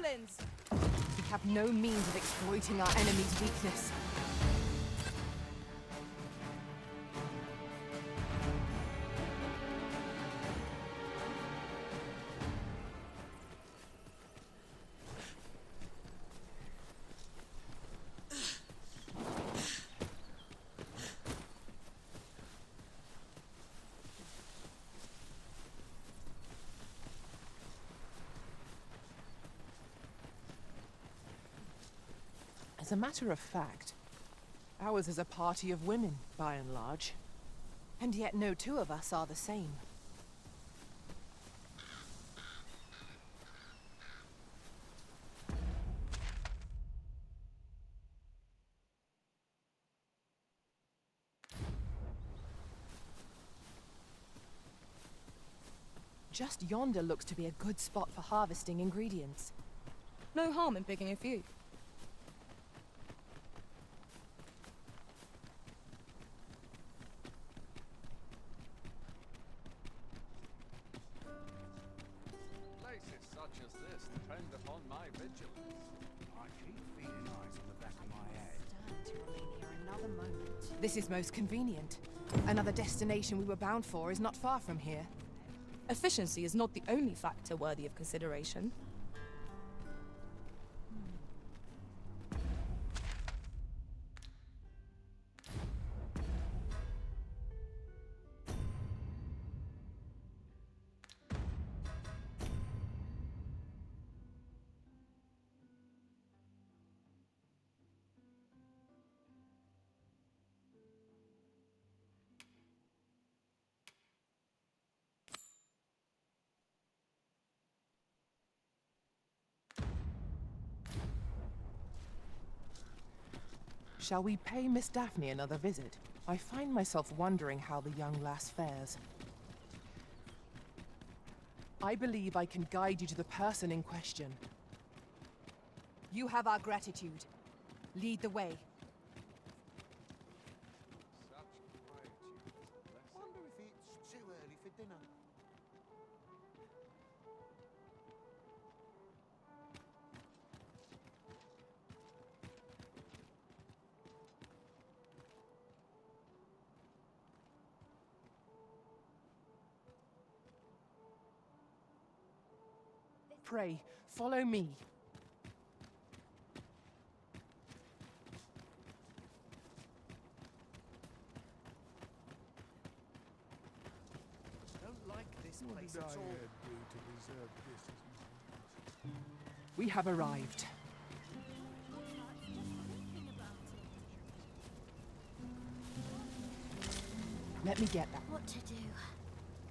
goblins! We have no means of exploiting our enemy's weakness. As a matter of fact, ours is a party of women, by and large. And yet no two of us are the same. Just yonder looks to be a good spot for harvesting ingredients. No harm in picking a few. Places such as this depend upon my vigilance. I keep feeling eyes on the back of my head. Stand to remain here another moment. This is most convenient. Another destination we were bound for is not far from here. Efficiency is not the only factor worthy of consideration. Shall we pay Miss Daphne another visit? I find myself wondering how the young lass fares. I believe I can guide you to the person in question. You have our gratitude. Lead the way. Such quietude is a blessing. Wonder if it's too early for dinner. Pray, follow me. Don't like this What place did I at all. do to deserve this as my We have arrived. Let me get that. What to do?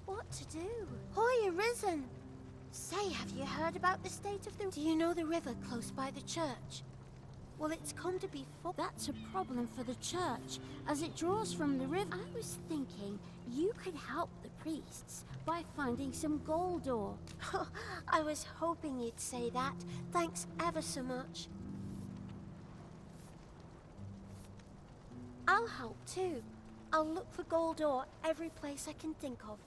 What to do? Hoy, Arisen! Say, have you heard about the state of the... Do you know the river close by the church? Well, it's come to be full. That's a problem for the church, as it draws from the river. I was thinking you could help the priests by finding some gold ore. I was hoping you'd say that. Thanks ever so much. I'll help too. I'll look for gold ore every place I can think of.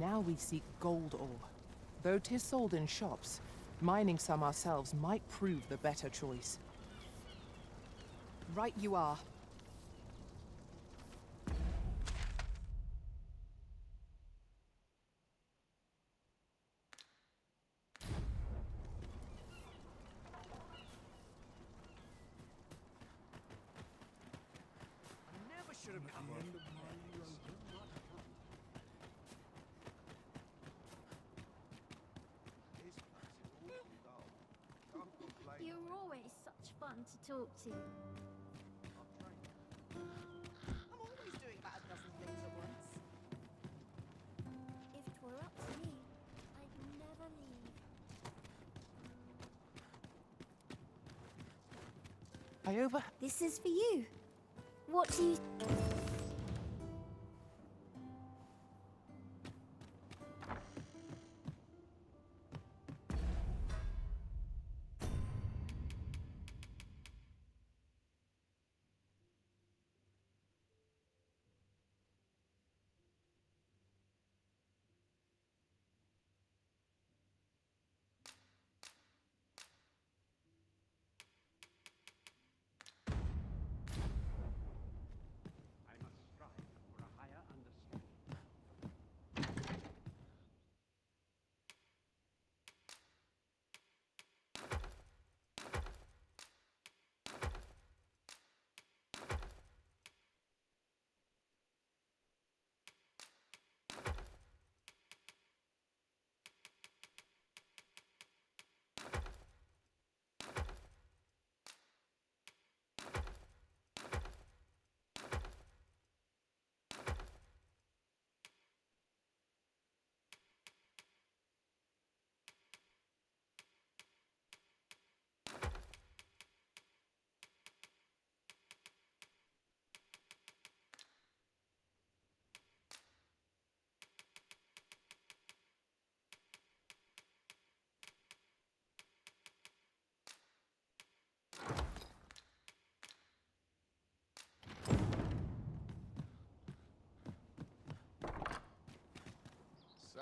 Now we seek gold ore. Though 'tis sold in shops, mining some ourselves might prove the better choice. Right you are. I never should have come end here. of my rope. This place is awfully dull. Can't complain. You're always such fun to talk to. I'm always doing about a dozen things at once. If it were up to me, I'd never leave. This is for you. What do you...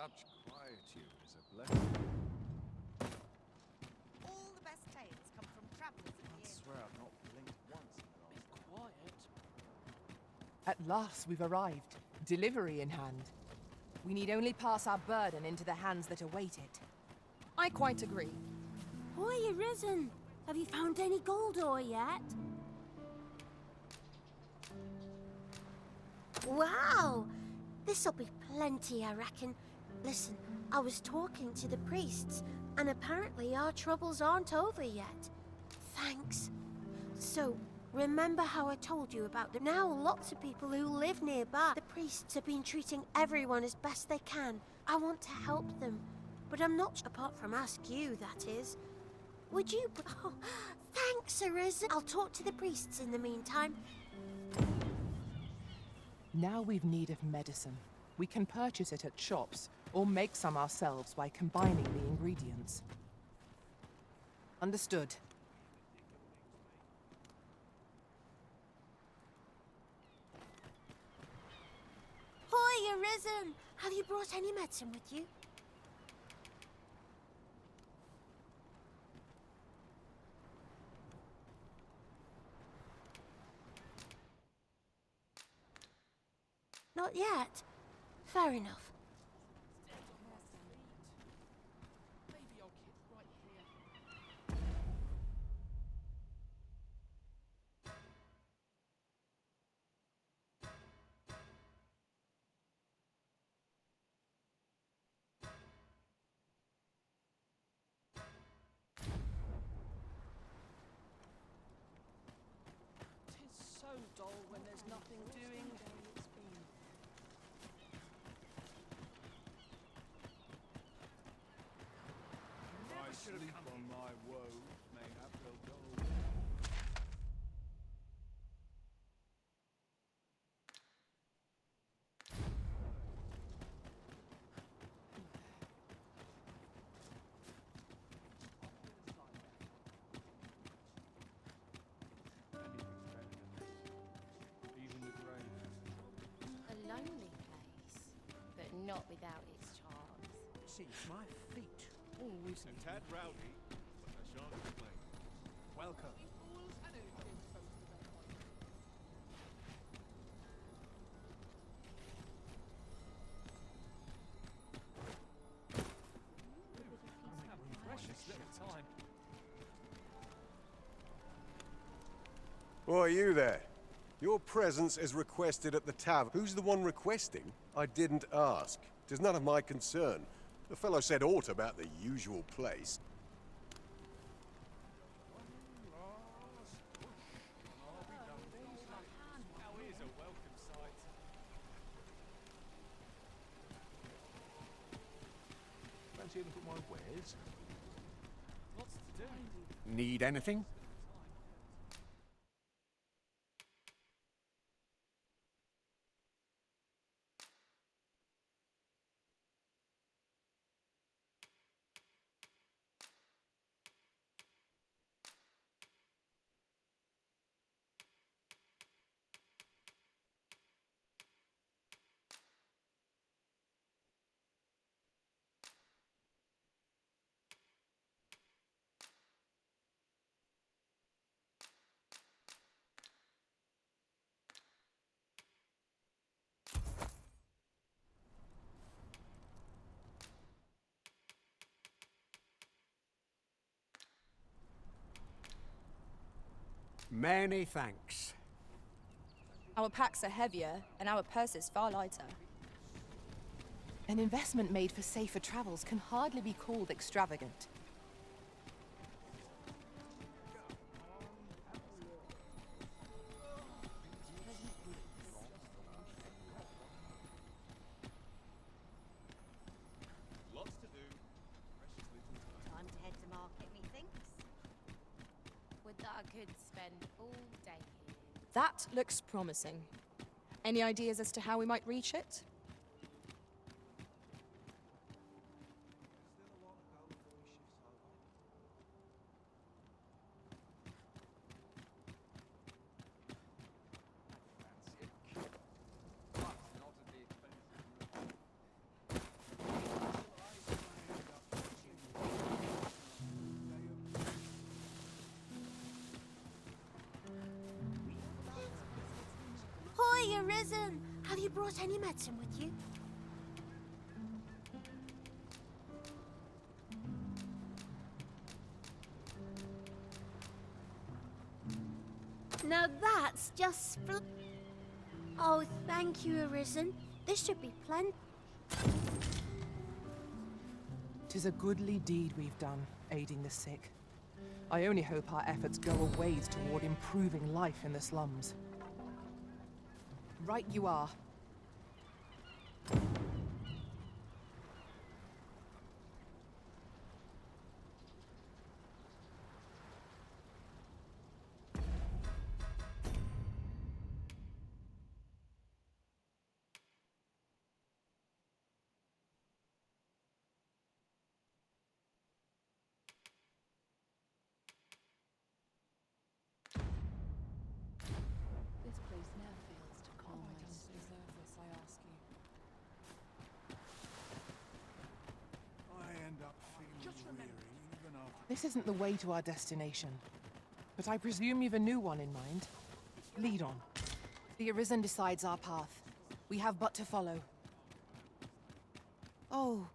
Such quietude is a blessing. All the best tales come from travellers at I the end. swear I've not blinked once in the last. Be quiet. At last we've arrived, delivery in hand. We need only pass our burden into the hands that await it. I quite agree. Hoya risen! Have you found any gold ore yet? Wow! This'll be plenty, I reckon. Listen, I was talking to the priests, and apparently our troubles aren't over yet. Thanks. So, remember how I told you about now lots of people who live nearby. The priests have been treating everyone as best they can. I want to help them, but I'm not apart from ask you, that is. Would you... Oh, thanks, Arisen. I'll talk to the priests in the meantime. Now we've need of medicine. We can purchase it at shops, or make some ourselves by combining the ingredients. Understood. Hoy, Arisen! Have you brought any medicine with you? Not yet. Fair enough. Maybe I'll keep right here. Tis so dull when there's nothing doing. I sleep on my woe, mayhap they'll go. Even the grave. A lonely place, but not without its charms. See, my feet. Oh, we've And tad rowdy, but I shan't complain. Welcome. precious little time. Why, you there? Your presence is requested at the tavern. Who's the one requesting? I didn't ask. 'Tis none of my concern. The fellow said aught about the usual place. Now here's a welcome sight. Fancy a look at my wares? Lots to do. Need anything? Many thanks. Our packs are heavier, and our purses far lighter. An investment made for safer travels can hardly be called extravagant. Lots to do. Precious little time. Time to head to market, methinks. Would that I could spend all day here. That looks promising. Any ideas as to how we might reach it? Still a lot of gold before he shifts over. Fancy a cure. But not at the expense of Arisen! Have you brought any medicine with you? Now that's just Oh, thank you, Arisen. This should be plenty. 'Tis a goodly deed we've done, aiding the sick. I only hope our efforts go a ways toward improving life in the slums. Right you are. This place never fails to calm my deserve this, I ask you. I end up feeling weary even after. This isn't the way to our destination. But I presume you've a new one in mind. Lead on. The Arisen decides our path. We have but to follow. Oh,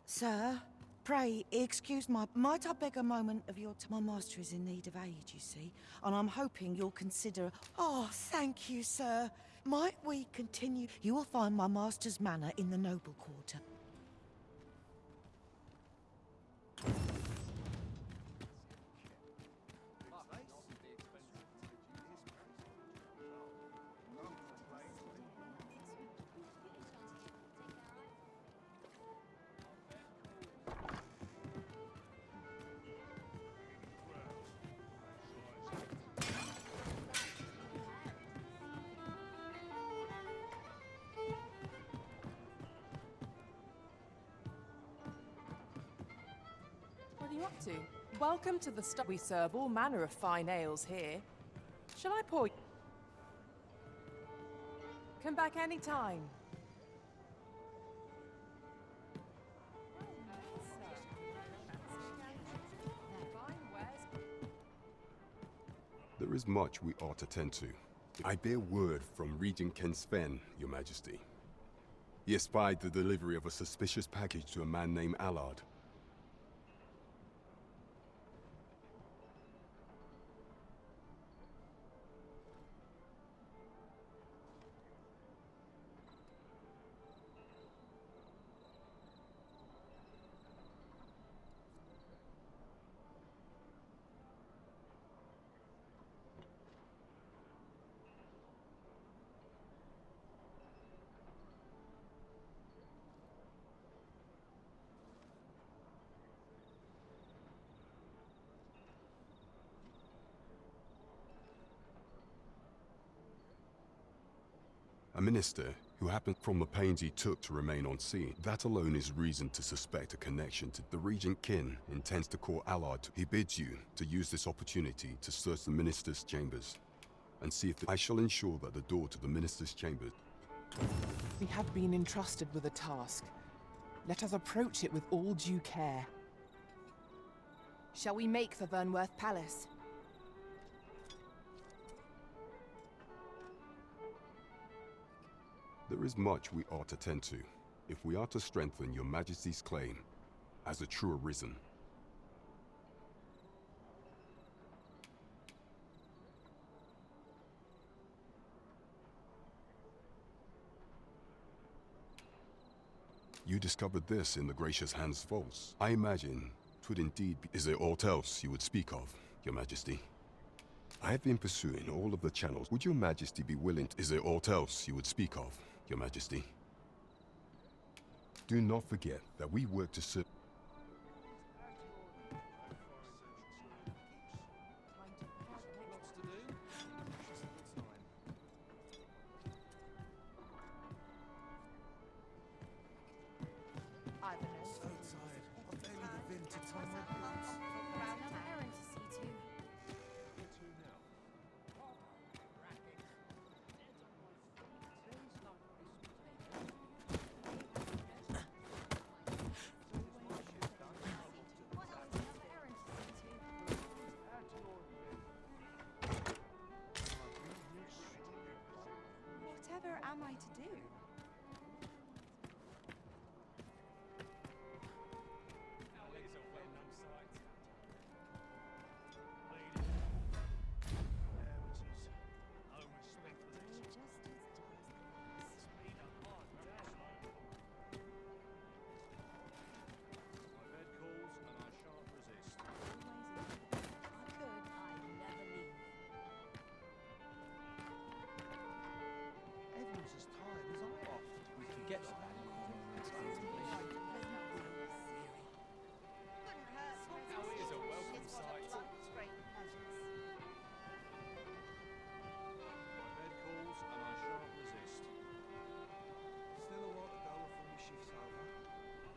sir, pray excuse might I beg a moment of your time? My master is in need of aid, you see, and I'm hoping you'll consider. Oh, thank you, sir. Might we continue? You will find my master's manor in the noble quarter. What are you up to? Welcome to the stop. We serve all manner of fine ales here. Shall I pour? Come back any time. There is much we ought to tend to. I bear word from Regent Ken Sven, Your Majesty. He espied the delivery of a suspicious package to a man named Allard. A minister who happened from the pains he took to remain on scene. That alone is reason to suspect a connection to the Regent Kin intends to call Allard. He bids you to use this opportunity to search the minister's chambers and see if I shall ensure that the door to the minister's chambers. We have been entrusted with a task. Let us approach it with all due care. Shall we make for Vernworth Palace? There is much we ought to tend to, if we are to strengthen Your Majesty's claim as a true Arisen. You discovered this in the Gracious Hand's vaults. I imagine 'twould indeed be. Is there aught else you would speak of, Your Majesty? I have been pursuing all of the channels. Would Your Majesty be willing to... Is there aught else you would speak of, Your Majesty? Do not forget that we work to serve... So tired. I barely the vim to tie my boots. Another errand to see to. me to do? Everyone's as tired as I are. We can get to that in one moment's contemplation. Couldn't hurt to Now here's a welcome it's one of sight. life's great pleasures. My bed calls and I shan't resist. Still a while to go before my shift's over.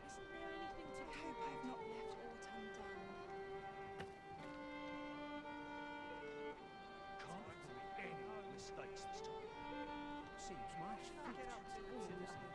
Isn't there anything to hope I've not left aught undone? Can't be any mistakes this time. Seems much fit.